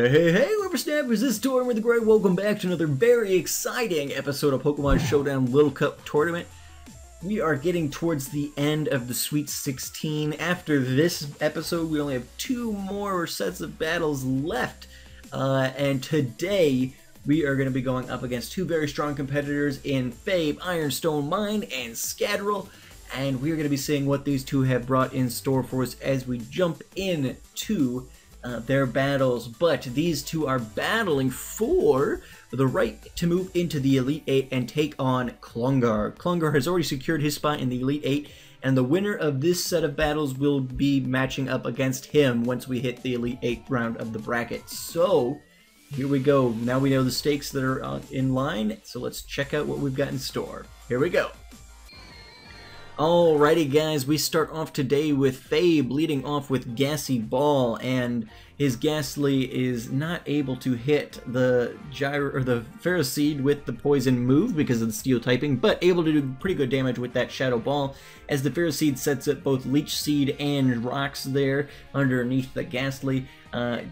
Hey, whippersnappers, this is Tortimer the Great. Welcome back to another very exciting episode of Pokemon Showdown Little Cup Tortiment. We are getting towards the end of the Sweet 16. After this episode, we only have 2 more sets of battles left. And today, we are going to be going up against 2 very strong competitors in FabeIronStone Mine and Scadharel. And we are going to be seeing what these 2 have brought in store for us as we jump into their battles. But these 2 are battling for the right to move into the Elite 8 and take on Klungar. Klungar has already secured his spot in the Elite 8, and the winner of this set of battles will be matching up against him once we hit the Elite 8 round of the bracket. So here we go. Now we know the stakes that are in line, so let's check out what we've got in store. Here we go. Alrighty guys, we start off today with Fabe leading off with Gassy Ball, and his Ghastly is not able to hit the Ferroseed with the poison move because of the steel typing, but able to do pretty good damage with that Shadow Ball as the Ferroseed sets up both Leech Seed and rocks there underneath the Ghastly.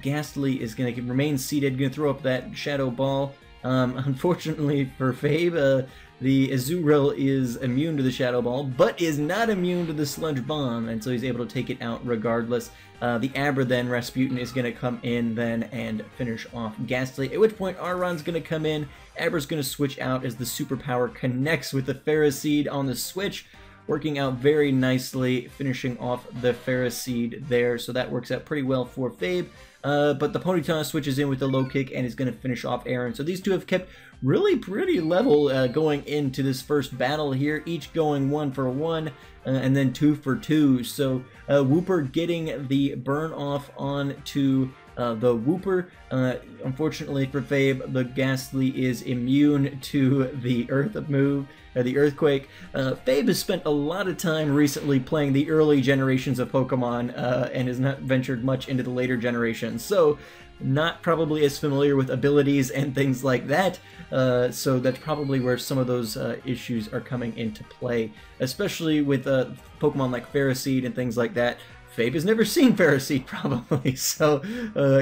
Ghastly is going to remain seated, going to throw up that Shadow Ball. Unfortunately for Fabe, the Azurill is immune to the Shadow Ball, but is not immune to the Sludge Bomb, and so he's able to take it out regardless. The Abra then, Rasputin, is going to come in then and finish off Ghastly, at which point Aron's going to come in. Abra's going to switch out as the Superpower connects with the Ferroseed on the switch, working out very nicely, finishing off the Ferroseed there, so that works out pretty well for Fabe. But the Ponyta switches in with the low kick and is going to finish off Aaron. So these 2 have kept really pretty level going into this first battle here, each going 1 for 1 and then 2 for 2. So Wooper getting the burn off onto the Wooper. Unfortunately for Fabe, the Ghastly is immune to the the Earthquake. Fabe has spent a lot of time recently playing the early generations of Pokemon and has not ventured much into the later generations, so not probably as familiar with abilities and things like that. So that's probably where some of those issues are coming into play, especially with Pokemon like Ferroseed and things like that. Fabe has never seen Ferroseed, probably, so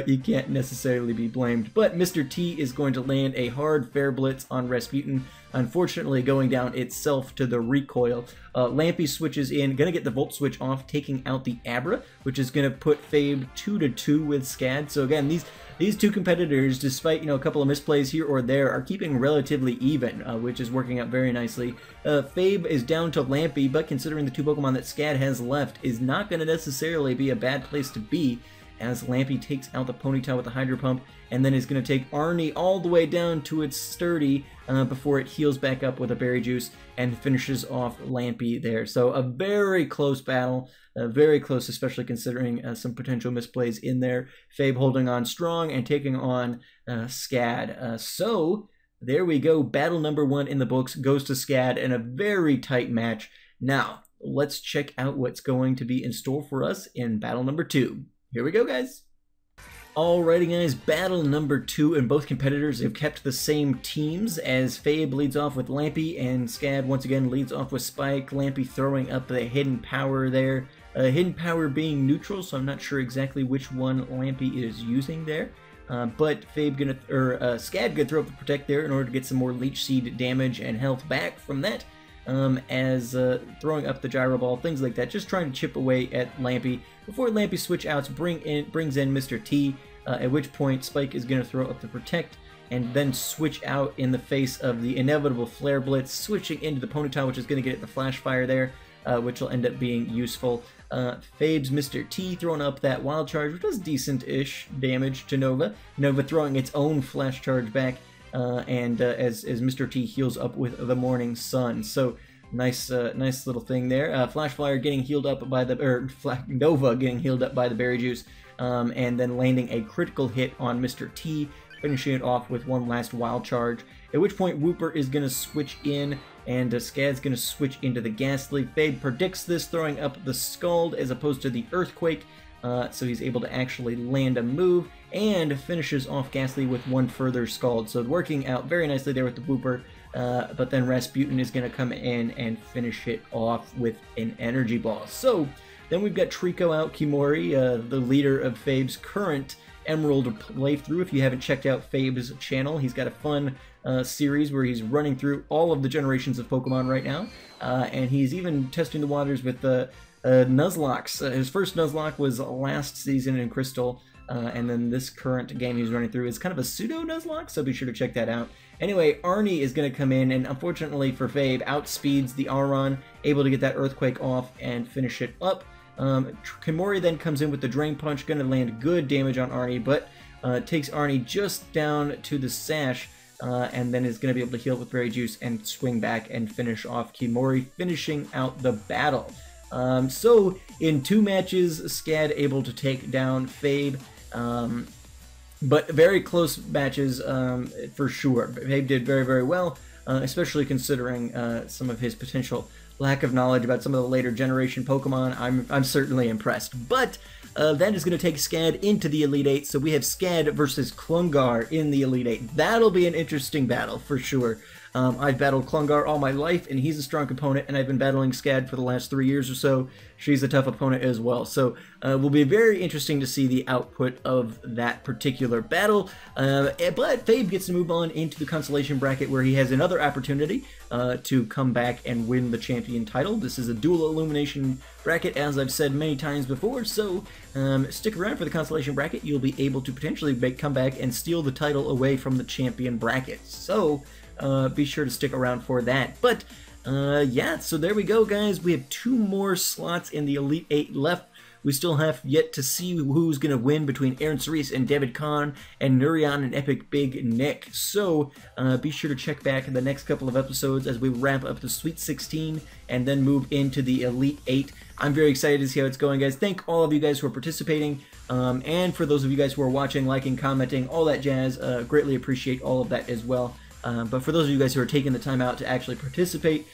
you can't necessarily be blamed. But Mr. T is going to land a hard Fair Blitz on Rasputin, unfortunately going down itself to the recoil. Lampy switches in, going to get the Volt Switch off, taking out the Abra, which is going to put Fabe 2-2 with Scad. So again, these 2 competitors, despite a couple of misplays here or there, are keeping relatively even, which is working out very nicely. Fabe is down to Lampy, but considering the 2 Pokemon that Scad has left, is not going to necessarily be a bad place to be, as Lampy takes out the Ponyta with the Hydro Pump, and then is going to take Arnie all the way down to its sturdy before it heals back up with a Berry Juice and finishes off Lampy there. So a very close battle, very close, especially considering some potential misplays in there. Fabe holding on strong and taking on Scad. So there we go. Battle number 1 in the books goes to Scad in a very tight match. Now, let's check out what's going to be in store for us in battle number 2. Here we go, guys. Alrighty guys, battle number 2, and both competitors have kept the same teams, as Fabe leads off with Lampy and Scad once again leads off with Spike. Lampy throwing up the Hidden Power there. Hidden Power being neutral, so I'm not sure exactly which one Lampy is using there. But Scad gonna throw up the Protect there in order to get some more Leech Seed damage and health back from that. As throwing up the Gyro Ball, things like that, just trying to chip away at Lampy before Lampy switch outs brings in Mr. T, at which point Spike is going to throw up the Protect and then switch out in the face of the inevitable Flare Blitz, switching into the Ponyta, which is going to get it the Flash Fire there, which will end up being useful. Fabe's Mr. T throwing up that Wild Charge, which does decent-ish damage to Nova. Nova throwing its own Flash Charge back, as Mr. T heals up with the Morning Sun. So nice little thing there. Flash Flyer getting healed up by Nova getting healed up by the Berry Juice, and then landing a critical hit on Mr. T, finishing it off with one last Wild Charge. At which point Wooper is going to switch in, and Scad's going to switch into the Ghastly. Fabe predicts this, throwing up the Scald as opposed to the Earthquake. So he's able to actually land a move and finishes off Ghastly with one further Scald. So working out very nicely there with the Wooper. But then Rasputin is going to come in and finish it off with an Energy Ball. So then we've got Trico out, Kimori, the leader of Fabe's current Emerald playthrough. If you haven't checked out Fabe's channel, he's got a fun series where he's running through all of the generations of Pokemon right now, and he's even testing the waters with the Nuzlocke. His first Nuzlocke was last season in Crystal, and then this current game he's running through is kind of a pseudo Nuzlocke, so be sure to check that out. Anyway, Arnie is going to come in, and unfortunately for Fabe, outspeeds the Aron, able to get that Earthquake off and finish it up. Kimori then comes in with the Drain Punch, going to land good damage on Arnie, but takes Arnie just down to the Sash, and then is going to be able to heal with Berry Juice and swing back and finish off Kimori, finishing out the battle. So, in 2 matches, Scad able to take down Fabe, but very close matches for sure. Fabe did very, very well, especially considering some of his potential lack of knowledge about some of the later generation Pokemon. I'm certainly impressed. But that is going to take Scad into the Elite Eight, so we have Scad versus Klungar in the Elite Eight. That'll be an interesting battle for sure. I've battled Klungar all my life, and he's a strong opponent, and I've been battling Scad for the last 3 years or so. She's a tough opponent as well, so will be very interesting to see the output of that particular battle. But Fabe gets to move on into the consolation bracket, where he has another opportunity to come back and win the champion title. This is a dual elimination bracket, as I've said many times before, so stick around for the consolation bracket. You'll be able to potentially come back and steal the title away from the champion bracket. So be sure to stick around for that. But yeah, so there we go, guys. We have 2 more slots in the Elite 8 left. We still have yet to see who's going to win between Aaron Cerise and David Kahn, and Nurion and Epic Big Nick. So be sure to check back in the next couple of episodes as we wrap up the Sweet 16 and then move into the Elite 8. I'm very excited to see how it's going, guys. Thank all of you guys who are participating, and for those of you guys who are watching, liking, commenting, all that jazz. Greatly appreciate all of that as well. But for those of you guys who are taking the time out to actually participate,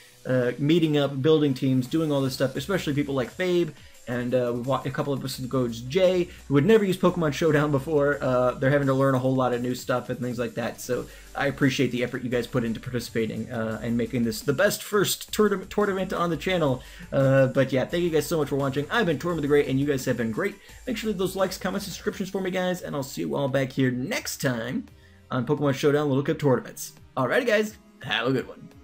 meeting up, building teams, doing all this stuff, especially people like Fabe, and a couple of episodes ago, Jay, who had never used Pokemon Showdown before. They're having to learn a whole lot of new stuff and things like that, so I appreciate the effort you guys put into participating and making this the best first tournament on the channel. But yeah, thank you guys so much for watching. I've been Tortimer the Great, and you guys have been great. Make sure to leave those likes, comments, and subscriptions for me, guys, and I'll see you all back here next time on Pokemon Showdown Little Cup Tournaments. Alrighty, guys, have a good one.